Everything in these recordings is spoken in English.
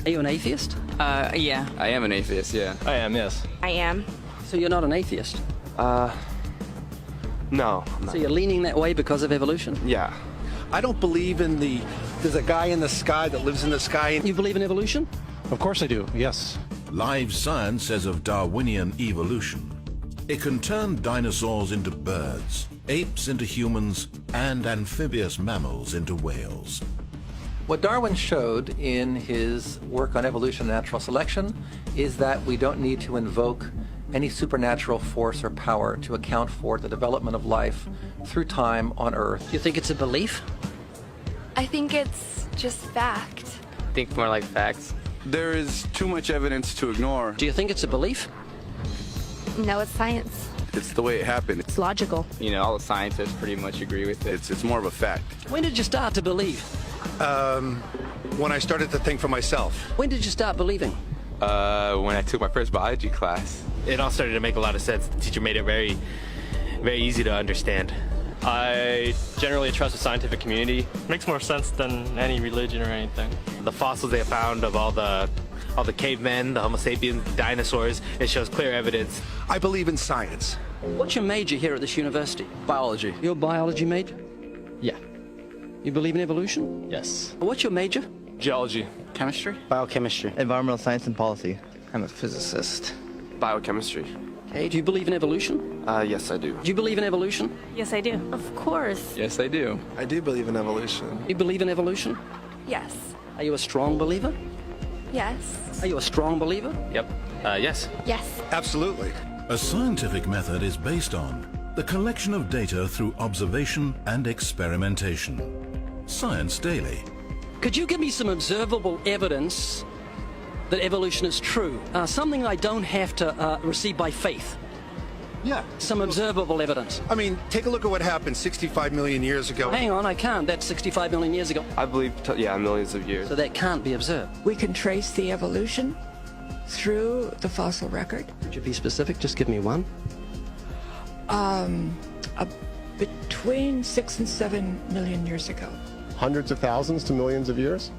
Are you an atheist? Yeah. I am an atheist, yeah. I am, yes. I am. So you're not an atheist? No, I'm not. So you're leaning that way because of evolution? Yeah. I don't believe in there's a guy in the sky that lives in the sky. You believe in evolution? Of course I do, yes. Live science says of Darwinian evolution, it can turn dinosaurs into birds, apes into humans, and amphibious mammals into whales. What Darwin showed in his work on evolution and natural selection is that we don't need to invoke any supernatural force or power to account for the development of life through time on Earth. You think it's a belief? I think it's just fact. I think more like facts. There is too much evidence to ignore. Do you think it's a belief? No, it's science. It's the way it happened. It's logical. You know, all the scientists pretty much agree with it. It's more of a fact. When did you start to believe? When I started to think for myself. When did you start believing? When I took my first biology class. It all started to make a lot of sense. The teacher made it very, very easy to understand. I generally trust the scientific community. Makes more sense than any religion or anything. The fossils they found of all the cavemen, the Homo sapiens, the dinosaurs, it shows clear evidence. I believe in science. What's your major here at this university? Biology. Your biology major? Yeah. You believe in evolution? Yes. What's your major? Geology. Chemistry? Biochemistry. Environmental science and policy. I'm a physicist. Biochemistry. Okay, do you believe in evolution? Yes, I do. Do you believe in evolution? Yes, I do. Of course. Yes, I do. I do believe in evolution. You believe in evolution? Yes. Are you a strong believer? Yes. Are you a strong believer? Yep. Yes. Yes. Absolutely. A scientific method is based on the collection of data through observation and experimentation. Science Daily. Could you give me some observable evidence that evolution is true? Something I don't have to receive by faith. Yeah. Some observable evidence. I mean, take a look at what happened 65 million years ago. Hang on, I can't. That's 65 million years ago. I believe, millions of years. So that can't be observed. We can trace the evolution through the fossil record. Could you be specific? Just give me one. Between 6 and 7 million years ago. Hundreds of thousands to millions of years?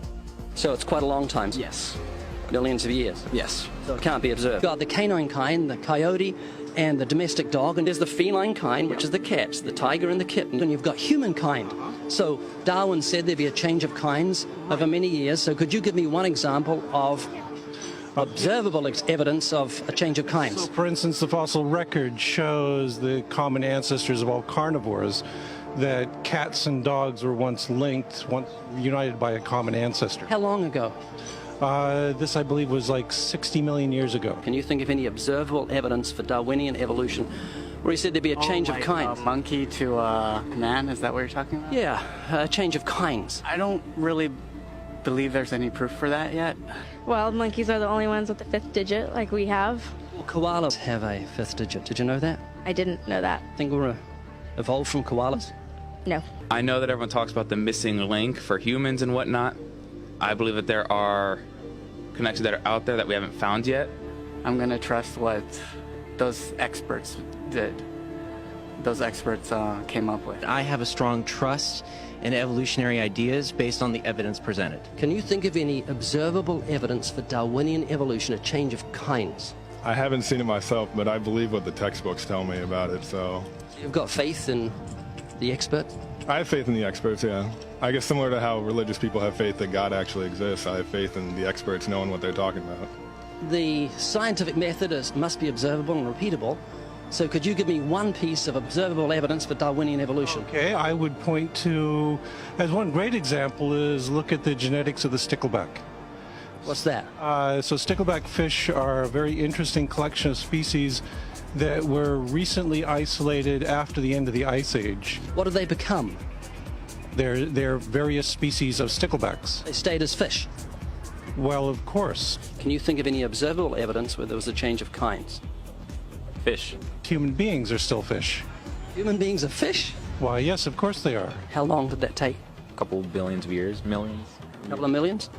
So it's quite a long time. Yes. Millions of years. Yes. So it can't be observed. You've got the canine kind, the coyote, and the domestic dog, and there's the feline kind, which is the cats, the tiger and the kitten, and you've got humankind. So Darwin said there'd be a change of kinds over many years. So could you give me one example of observable evidence of a change of kinds? So, for instance, the fossil record shows the common ancestors of all carnivores, that cats and dogs were once linked, once united by a common ancestor. How long ago? This, I believe, was like 60 million years ago. Can you think of any observable evidence for Darwinian evolution where he said there'd be a change of kinds? Monkey to man, is that what you're talking about? Yeah, a change of kinds. I don't really believe there's any proof for that yet. Well, monkeys are the only ones with the 5th digit, like we have. Well, koalas have a 5th digit. Did you know that? I didn't know that. Think we're evolved from koalas? No. I know that everyone talks about the missing link for humans and whatnot. I believe that there are connections that are out there that we haven't found yet. I'm going to trust what those experts did. Those experts came up with. I have a strong trust in evolutionary ideas based on the evidence presented. Can you think of any observable evidence for Darwinian evolution, a change of kinds? I haven't seen it myself, but I believe what the textbooks tell me about it, so... You've got faith in the experts? I have faith in the experts, yeah. I guess similar to how religious people have faith that God actually exists, I have faith in the experts knowing what they're talking about. The scientific method must be observable and repeatable. So could you give me one piece of observable evidence for Darwinian evolution? Okay, I would point to, as one great example, is look at the genetics of the stickleback. What's that? So stickleback fish are a very interesting collection of species that were recently isolated after the end of the Ice Age. What did they become? They're various species of sticklebacks. They stayed as fish. Well, of course. Can you think of any observable evidence where there was a change of kinds? Fish. Human beings are still fish. Human beings are fish? Why, yes, of course they are. How long did that take? A couple billions of years, millions. A couple of millions?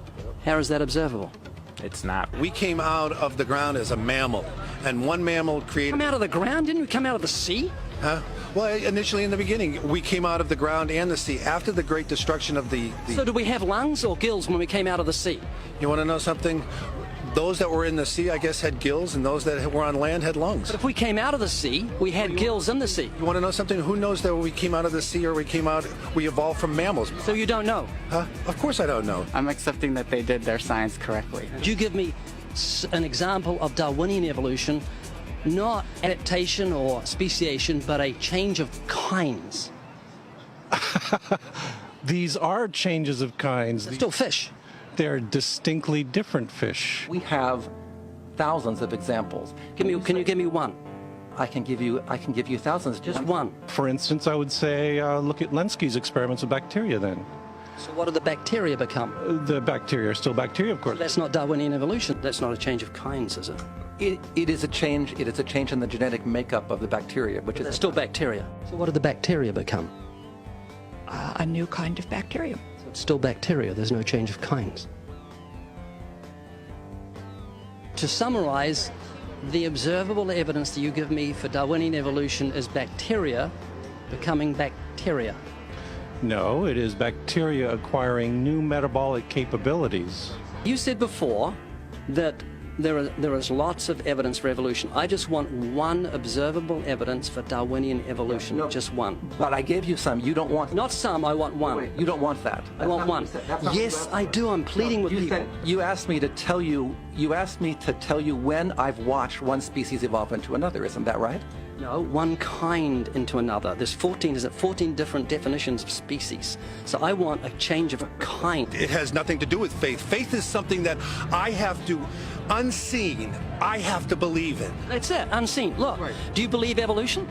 How is that observable? It's not. We came out of the ground as a mammal, and one mammal created... Come out of the ground? Didn't we come out of the sea? Huh? Well, initially in the beginning, we came out of the ground and the sea. After the great destruction of the... So did we have lungs or gills when we came out of the sea? You want to know something? Those that were in the sea, I guess, had gills, and those that were on land had lungs. But if we came out of the sea, we had gills in the sea. You want to know something? Who knows that we came out of the sea or we evolved from mammals? So you don't know? Huh? Of course I don't know. I'm accepting that they did their science correctly. Could you give me an example of Darwinian evolution, not adaptation or speciation, but a change of kinds? These are changes of kinds. They're still fish. They're distinctly different fish. We have thousands of examples. Can you give me one? I can give you thousands. Just one. For instance, I would say look at Lenski's experiments with bacteria then. So what do the bacteria become? The bacteria are still bacteria, of course. So that's not Darwinian evolution. That's not a change of kinds, is it? It is a change. It is a change in the genetic makeup of the bacteria, which is still bacteria. So what do the bacteria become? A new kind of bacterium. So it's still bacteria. There's no change of kinds. To summarize, the observable evidence that you give me for Darwinian evolution is bacteria becoming bacteria. No, it is bacteria acquiring new metabolic capabilities. You said before that there is lots of evidence for evolution. I just want one observable evidence for Darwinian evolution, just one. But I gave you some. You don't want... Not some, I want one. Wait, you don't want that. I want one. Yes, I do. I'm pleading with people. You asked me to tell you when I've watched one species evolve into another. Isn't that right? No, one kind into another. There's 14 different definitions of species. So I want a change of a kind. It has nothing to do with faith. Faith is something that I have to, unseen, I have to believe in. That's it, unseen. Look, do you believe evolution?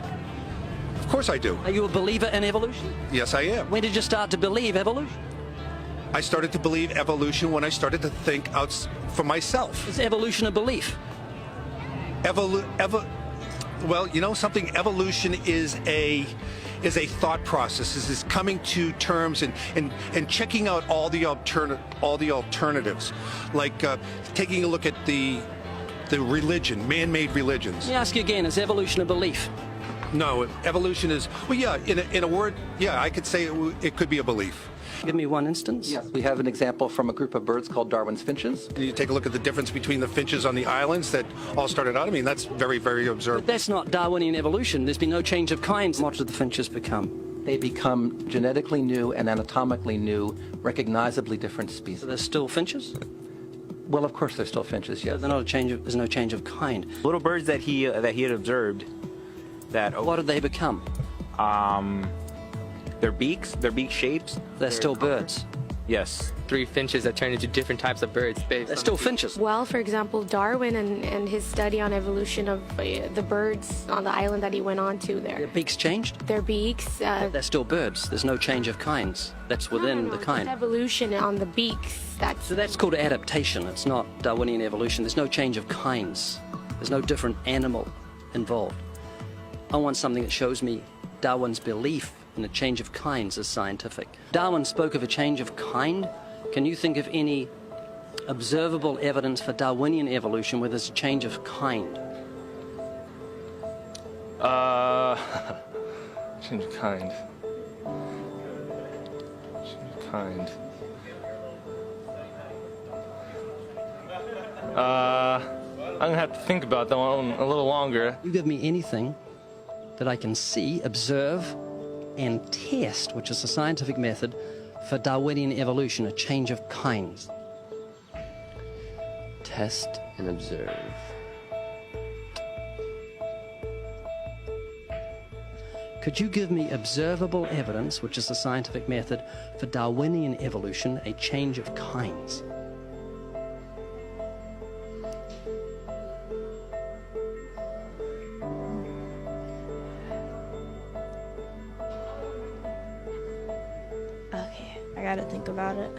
Of course I do. Are you a believer in evolution? Yes, I am. When did you start to believe evolution? I started to believe evolution when I started to think out for myself. Is evolution a belief? Well, you know something? Evolution is a thought process. Is coming to terms and checking out all the alternatives, like taking a look at the religion, man-made religions. Let me ask you again: is evolution a belief? No, evolution is, well, yeah. In a word, yeah, I could say it could be a belief. Give me one instance. Yes, we have an example from a group of birds called Darwin's finches. You take a look at the difference between the finches on the islands that all started out. I mean, that's very, very observable. But that's not Darwinian evolution. There's been no change of kinds. What do the finches become? They become genetically new and anatomically new, recognizably different species. So they're still finches? Well, of course they're still finches, yes. So they're not a change of, there's no change of kind. Little birds that he had observed that... What did they become? Their beak shapes. They're still birds. Yes. 3 finches that turn into different types of birds. They're still finches. Well, for example, Darwin and his study on evolution of the birds on the island that he went on to there. Their beaks changed? Their beaks. They're still birds. There's no change of kinds. That's within the kind. Just evolution on the beaks. So that's called adaptation. It's not Darwinian evolution. There's no change of kinds. There's no different animal involved. I want something that shows me Darwin's belief in a change of kinds is scientific. Darwin spoke of a change of kind. Can you think of any observable evidence for Darwinian evolution where there's a change of kind? Change of kind. Change of kind. I'm gonna have to think about that one a little longer. You give me anything that I can see, observe, and test, which is a scientific method for Darwinian evolution, a change of kinds. Test and observe. Could you give me observable evidence, which is a scientific method for Darwinian evolution, a change of kinds? I gotta think about it.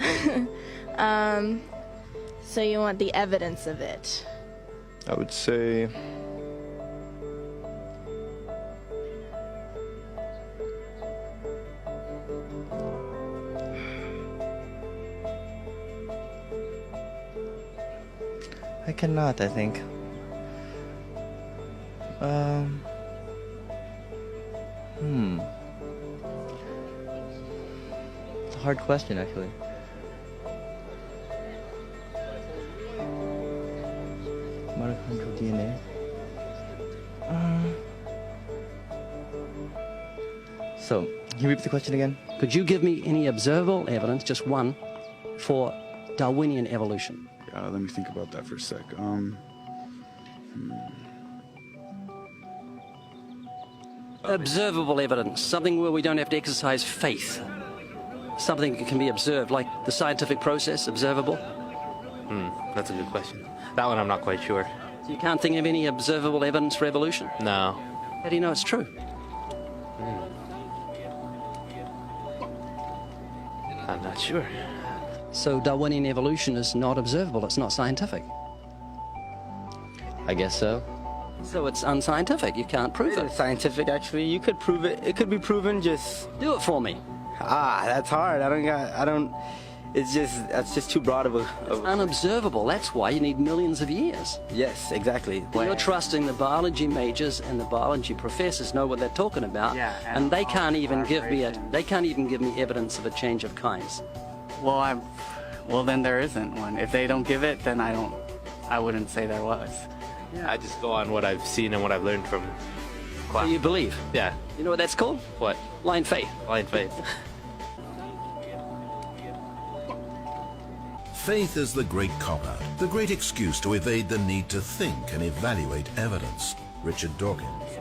So you want the evidence of it? I would say I cannot, I think. It's a hard question, actually. Mitochondrial DNA. So, can you repeat the question again? Could you give me any observable evidence, just one, for Darwinian evolution? Let me think about that for a sec. Observable evidence, something where we don't have to exercise faith. Something that can be observed, like the scientific process, observable. That's a good question. That one I'm not quite sure. So you can't think of any observable evidence for evolution? No. How do you know it's true? I'm not sure. So Darwinian evolution is not observable, it's not scientific. I guess so. So it's unscientific, you can't prove it. It's scientific, actually. You could prove it. It could be proven. Just do it for me. That's hard. That's just too broad of a. It's unobservable. That's why you need millions of years. Yes, exactly. You're trusting the biology majors and the biology professors know what they're talking about, and they can't even give me evidence of a change of kinds. Well, then there isn't one. If they don't give it, then I wouldn't say there was. Yeah. I just go on what I've seen and what I've learned from class. So you believe? Yeah. You know what that's called? What? Blind faith. Blind faith. Faith is the great cop-out, the great excuse to evade the need to think and evaluate evidence. Richard Dawkins.